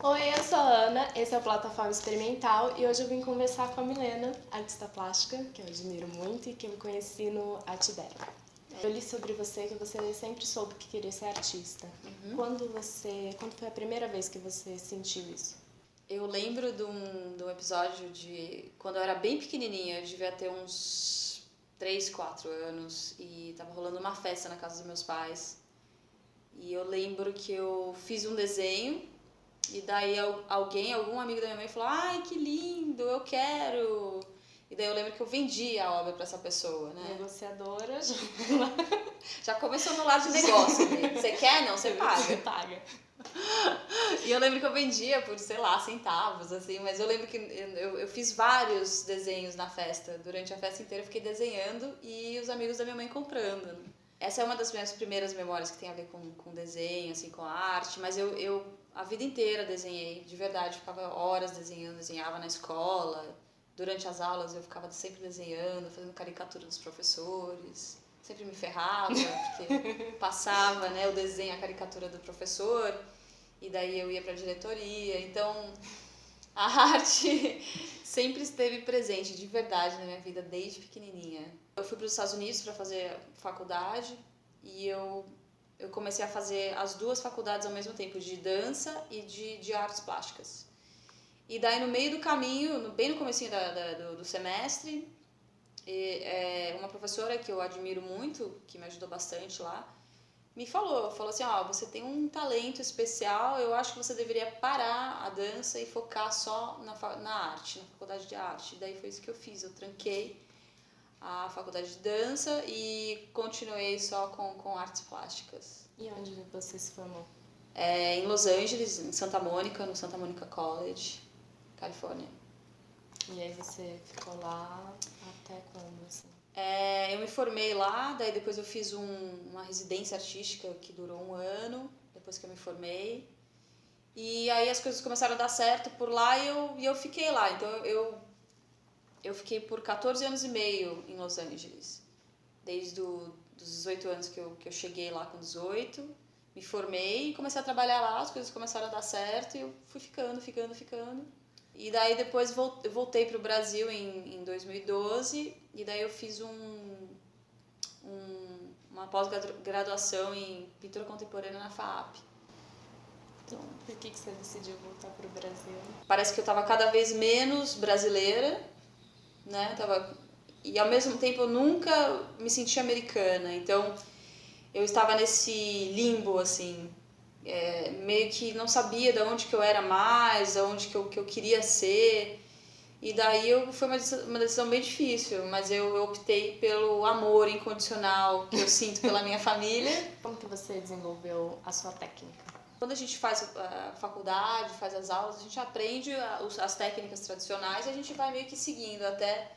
Oi, eu sou a Ana, esse é o Plataforma Experimental e hoje eu vim conversar com a Milena, artista plástica, que eu admiro muito e que eu conheci no Artdero. Eu li sobre você que você sempre soube que queria ser artista. Quando foi a primeira vez que você sentiu isso? Eu lembro de um episódio de quando eu era bem pequenininha, eu devia ter uns 3, 4 anos, e tava rolando uma festa na casa dos meus pais. E eu lembro que eu fiz um desenho, e daí algum amigo da minha mãe falou: "Ai, que lindo, eu quero". E daí eu lembro que eu vendi a obra para essa pessoa, né? Negociadora, Já começou no lado de negócio ali. Você quer? Não, você paga. Você paga. E eu lembro que eu vendia por, sei lá, centavos, assim, mas eu lembro que eu fiz vários desenhos na festa. Durante a festa inteira eu fiquei desenhando e os amigos da minha mãe comprando. Essa é uma das minhas primeiras memórias que tem a ver com desenho, assim, com arte, mas eu a vida inteira desenhei, de verdade, ficava horas desenhando, desenhava na escola. Durante as aulas eu ficava sempre desenhando, fazendo caricatura dos professores. Sempre me ferrava, porque passava, né, o desenho, a caricatura do professor, e daí eu ia para a diretoria. Então, a arte sempre esteve presente, de verdade, na minha vida, desde pequenininha. Eu fui para os Estados Unidos para fazer faculdade, e eu comecei a fazer as duas faculdades ao mesmo tempo, de dança e de artes plásticas. E daí, no meio do caminho, bem no comecinho do semestre, uma professora que eu admiro muito, que me ajudou bastante lá, me falou assim, você tem um talento especial, eu acho que você deveria parar a dança e focar só na arte, na faculdade de arte. E daí foi isso que eu fiz, eu tranquei a faculdade de dança e continuei só com artes plásticas. E onde você se formou? Em Los Angeles, em Santa Mônica, no Santa Mônica College, Califórnia. E aí você ficou lá até quando, assim? Eu me formei lá, daí depois eu fiz uma residência artística que durou 1 ano, depois que eu me formei. E aí as coisas começaram a dar certo por lá e eu fiquei lá. Então eu fiquei por 14 anos e meio em Los Angeles. Desde dos 18 anos que eu cheguei lá com 18, me formei e comecei a trabalhar lá, as coisas começaram a dar certo e eu fui ficando. E daí depois eu voltei para o Brasil em 2012 e daí eu fiz uma pós-graduação em pintura contemporânea na FAAP. Então, por que você decidiu voltar para o Brasil? Parece que eu estava cada vez menos brasileira, né? E ao mesmo tempo eu nunca me senti americana. Então eu estava nesse limbo, assim, meio que não sabia de onde que eu era mais, de onde que eu queria ser. E daí foi uma decisão bem difícil, mas eu optei pelo amor incondicional que eu sinto pela minha família. Como que você desenvolveu a sua técnica? Quando a gente faz a faculdade, faz as aulas, a gente aprende as técnicas tradicionais e a gente vai meio que seguindo até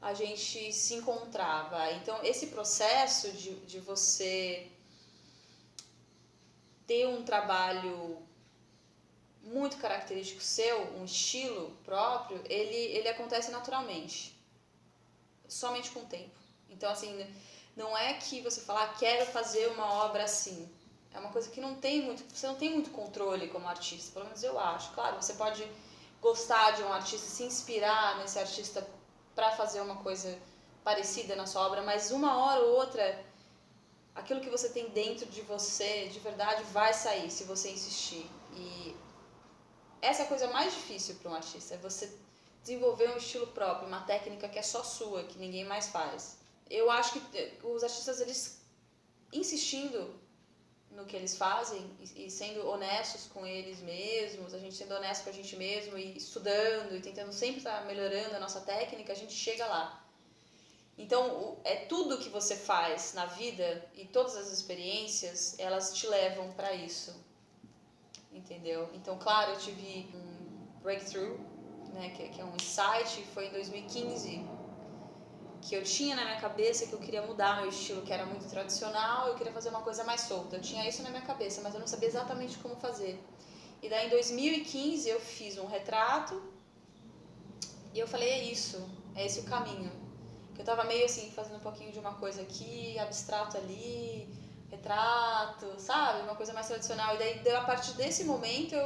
a gente se encontrar. Vai. Então, esse processo de você ter um trabalho muito característico seu, um estilo próprio, ele acontece naturalmente, somente com o tempo. Então, assim, não é que você fala, quero fazer uma obra assim. É uma coisa que você não tem muito controle como artista, pelo menos eu acho. Claro, você pode gostar de um artista, se inspirar nesse artista para fazer uma coisa parecida na sua obra, mas uma hora ou outra, aquilo que você tem dentro de você, de verdade, vai sair se você insistir. E essa é a coisa mais difícil para um artista, é você desenvolver um estilo próprio, uma técnica que é só sua, que ninguém mais faz. Eu acho que os artistas, eles insistindo no que eles fazem e sendo honestos com eles mesmos, a gente sendo honesto com a gente mesmo e estudando e tentando sempre estar melhorando a nossa técnica, a gente chega lá. Então, tudo que você faz na vida e todas as experiências, elas te levam para isso, entendeu? Então, claro, eu tive um breakthrough, né, que é um insight, foi em 2015, que eu tinha na minha cabeça que eu queria mudar meu estilo, que era muito tradicional, eu queria fazer uma coisa mais solta. Eu tinha isso na minha cabeça, mas eu não sabia exatamente como fazer. E daí, em 2015, eu fiz um retrato e eu falei, é esse o caminho. Que eu tava meio assim, fazendo um pouquinho de uma coisa aqui, abstrato ali, retrato, sabe? Uma coisa mais tradicional. E daí, a partir desse momento,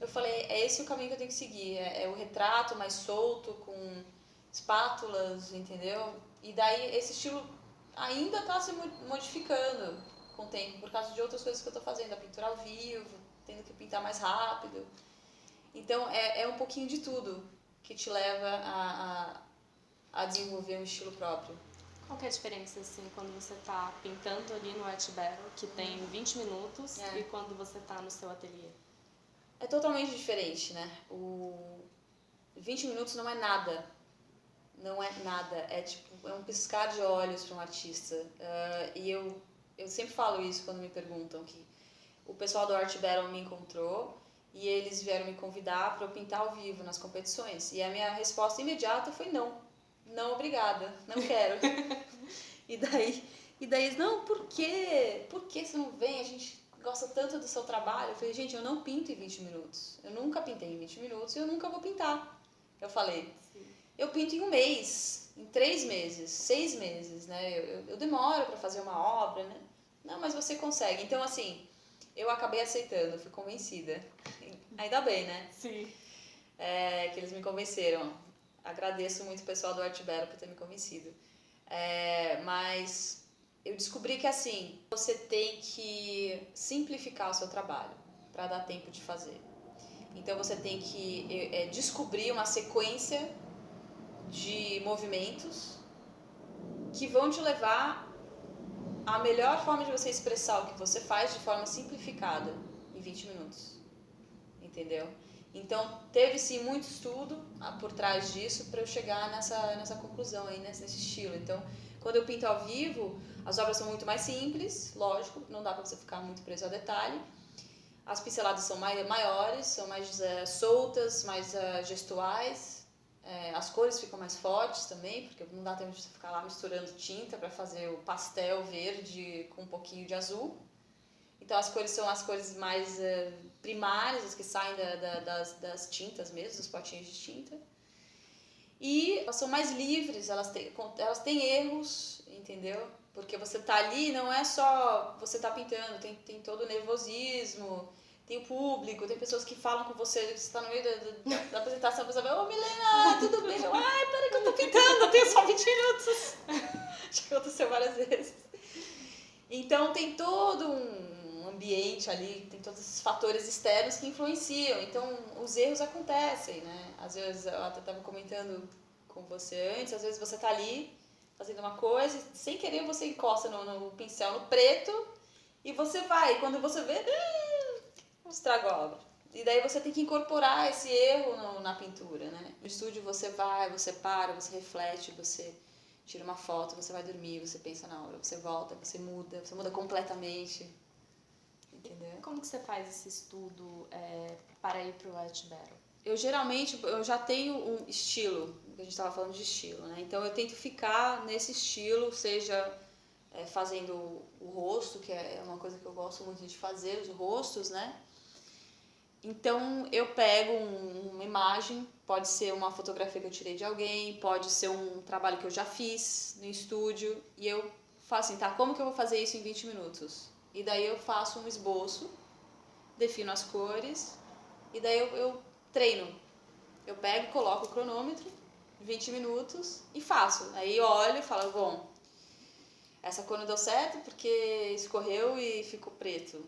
eu falei, é esse o caminho que eu tenho que seguir. É o retrato mais solto, com espátulas, entendeu? E daí esse estilo ainda está se modificando com o tempo, por causa de outras coisas que eu estou fazendo, a pintura ao vivo, tendo que pintar mais rápido. Então é um pouquinho de tudo que te leva a desenvolver um estilo próprio. Qual que é a diferença, assim, quando você tá pintando ali no Art Battle, que tem 20 minutos, e quando você tá no seu ateliê? É totalmente diferente, né? O 20 minutos não é nada. Não é nada. É um piscar de olhos para um artista. E eu sempre falo isso quando me perguntam, que o pessoal do Art Battle me encontrou e eles vieram me convidar para eu pintar ao vivo nas competições. E a minha resposta imediata foi não. Não, obrigada. Não quero. E daí eles, não, por quê? Por que você não vem? A gente gosta tanto do seu trabalho. Eu falei, gente, eu não pinto em 20 minutos. Eu nunca pintei em 20 minutos e eu nunca vou pintar. Eu falei, eu pinto em 1 mês, em 3 meses, 6 meses, né? Eu demoro para fazer uma obra, né? Não, mas você consegue. Então, assim, eu acabei aceitando, fui convencida. Ainda bem, né? Sim. Que eles me convenceram. Agradeço muito o pessoal do Art Battle por ter me convencido. Mas eu descobri que, assim, você tem que simplificar o seu trabalho para dar tempo de fazer. Então, você tem que descobrir uma sequência de movimentos que vão te levar à melhor forma de você expressar o que você faz de forma simplificada em 20 minutos. Entendeu? Então, teve sim muito estudo por trás disso para eu chegar nessa conclusão aí, nesse estilo. Então, quando eu pinto ao vivo, as obras são muito mais simples, lógico, não dá para você ficar muito preso ao detalhe. As pinceladas são maiores, são mais soltas, mais gestuais. As cores ficam mais fortes também, porque não dá tempo de você ficar lá misturando tinta para fazer o pastel verde com um pouquinho de azul. Então as cores são as cores mais primárias, as que saem das tintas mesmo, dos potinhos de tinta. E elas são mais livres, elas têm erros, entendeu? Porque você tá ali, não é só você tá pintando, tem todo o nervosismo, tem o público, tem pessoas que falam com você, você tá no meio da apresentação, a pessoa vai, ô Milena, tudo bem? Eu, ai, peraí que eu tô pintando, eu tenho só 20 minutos. Já aconteceu várias vezes. Então tem todo um ambiente ali, tem todos esses fatores externos que influenciam. Então os erros acontecem, né? Às vezes, eu até estava comentando com você antes, às vezes você tá ali fazendo uma coisa, sem querer você encosta no pincel no preto e você vai, quando você vê, estraga a obra. E daí você tem que incorporar esse erro na pintura, né? No estúdio você vai, você para, você reflete, você tira uma foto, você vai dormir, você pensa na obra, você volta, você muda completamente. Entendeu? Como que você faz esse estudo para ir pro Art Battle? Eu já tenho um estilo, a gente estava falando de estilo, né? Então eu tento ficar nesse estilo, seja fazendo o rosto, que é uma coisa que eu gosto muito de fazer, os rostos, né? Então eu pego uma imagem, pode ser uma fotografia que eu tirei de alguém, pode ser um trabalho que eu já fiz no estúdio, e eu faço assim, tá, como que eu vou fazer isso em 20 minutos? E daí eu faço um esboço, defino as cores, e daí eu treino. Eu pego e coloco o cronômetro, 20 minutos, e faço. Aí olho e falo, bom, essa cor não deu certo porque escorreu e ficou preto.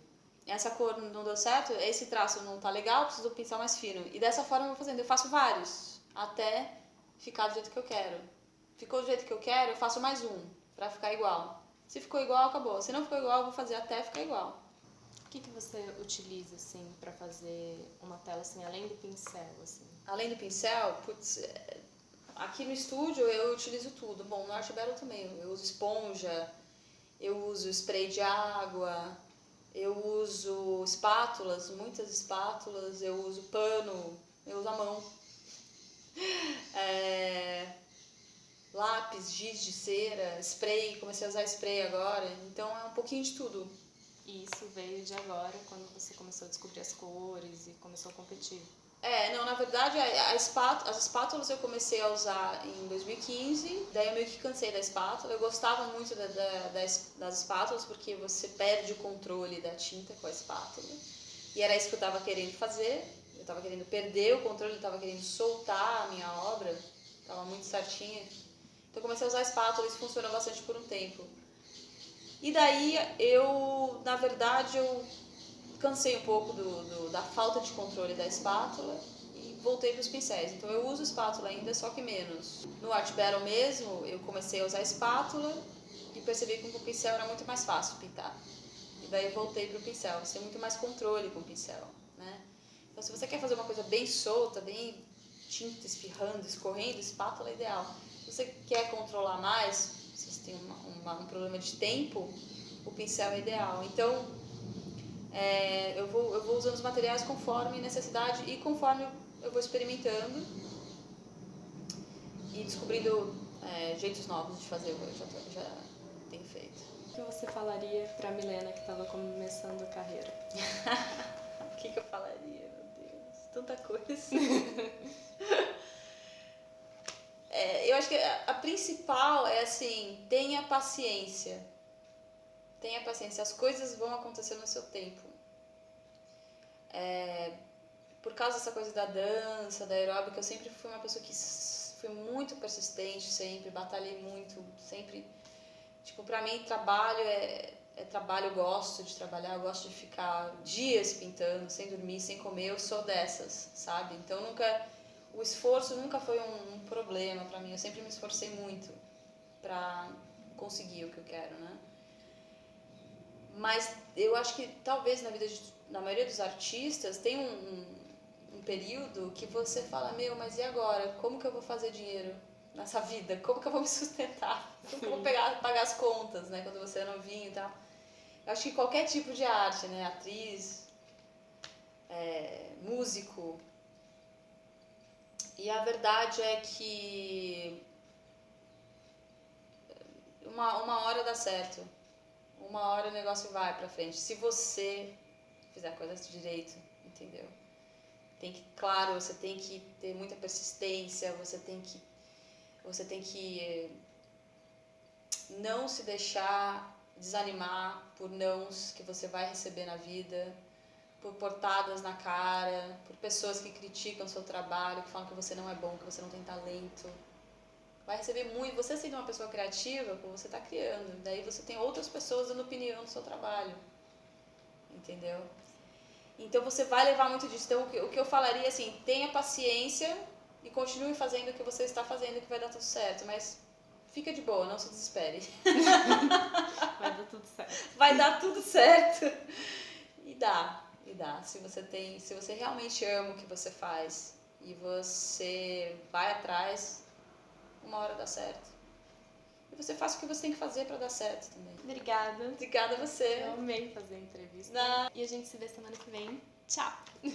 Essa cor não deu certo, esse traço não tá legal, preciso do pincel mais fino. E dessa forma eu vou fazendo, eu faço vários, até ficar do jeito que eu quero. Ficou do jeito que eu quero, eu faço mais um, pra ficar igual. Se ficou igual, acabou. Se não ficou igual, eu vou fazer até ficar igual. O que você utiliza, assim, pra fazer uma tela, assim, além do pincel, assim? Além do pincel, aqui no estúdio eu utilizo tudo. Bom, no Art Battle também, eu uso esponja, eu uso spray de água, eu uso espátulas, muitas espátulas, eu uso pano, eu uso a mão. Lápis, giz de cera, spray, comecei a usar spray agora, então é um pouquinho de tudo. E isso veio de agora, quando você começou a descobrir as cores e começou a competir? Não, na verdade as espátulas eu comecei a usar em 2015, daí eu meio que cansei da espátula. Eu gostava muito das espátulas porque você perde o controle da tinta com a espátula. E era isso que eu estava querendo fazer, eu tava querendo perder o controle, eu tava querendo soltar a minha obra, tava muito certinha. Então eu comecei a usar a espátula, isso funcionou bastante por um tempo. E daí na verdade, eu cansei um pouco da falta de controle da espátula e voltei para os pincéis. Então eu uso espátula ainda, só que menos. No Art Battle mesmo, eu comecei a usar espátula e percebi que com o pincel era muito mais fácil pintar. E daí eu voltei para o pincel, você tem muito mais controle com o pincel, né? Então se você quer fazer uma coisa bem solta, bem tinta espirrando, escorrendo, espátula é ideal. Se você quer controlar mais, se você tem um problema de tempo, o pincel é ideal. Então eu vou usando os materiais conforme necessidade e conforme eu vou experimentando e descobrindo jeitos novos de fazer o que eu já tenho feito. O que você falaria pra Milena que estava começando a carreira? O que eu falaria, meu Deus? Tanta coisa. Eu acho que a principal é assim, tenha paciência. Tenha paciência, as coisas vão acontecer no seu tempo. Por causa dessa coisa da dança, da aeróbica, eu sempre fui uma pessoa que fui muito persistente, sempre, batalhei muito, sempre. Tipo, pra mim, trabalho é trabalho, eu gosto de trabalhar, eu gosto de ficar dias pintando, sem dormir, sem comer, eu sou dessas, sabe? Então, o esforço nunca foi um problema pra mim, eu sempre me esforcei muito pra conseguir o que eu quero, né? Mas eu acho que talvez na maioria dos artistas tem um período que você fala, mas e agora? Como que eu vou fazer dinheiro nessa vida? Como que eu vou me sustentar? Como que eu vou pagar as contas, né? Quando você é novinho e tal. Eu acho que qualquer tipo de arte, né? Atriz, músico. E a verdade é que uma hora dá certo. Uma hora o negócio vai pra frente. Se você fizer a coisa direito, entendeu? Claro, você tem que ter muita persistência, você tem que não se deixar desanimar por nãos que você vai receber na vida, por portadas na cara, por pessoas que criticam o seu trabalho, que falam que você não é bom, que você não tem talento. Vai receber muito. Você sendo uma pessoa criativa, você está criando. Daí você tem outras pessoas dando opinião no seu trabalho. Entendeu? Então você vai levar muito disso. Então o que eu falaria assim, tenha paciência e continue fazendo o que você está fazendo que vai dar tudo certo. Mas fica de boa, não se desespere. Vai dar tudo certo. Vai dar tudo certo. E dá. Se você realmente ama o que você faz e você vai atrás, uma hora dá certo. E você faz o que você tem que fazer pra dar certo também. Obrigada. Obrigada a você. Eu amei fazer a entrevista. E a gente se vê semana que vem. Tchau!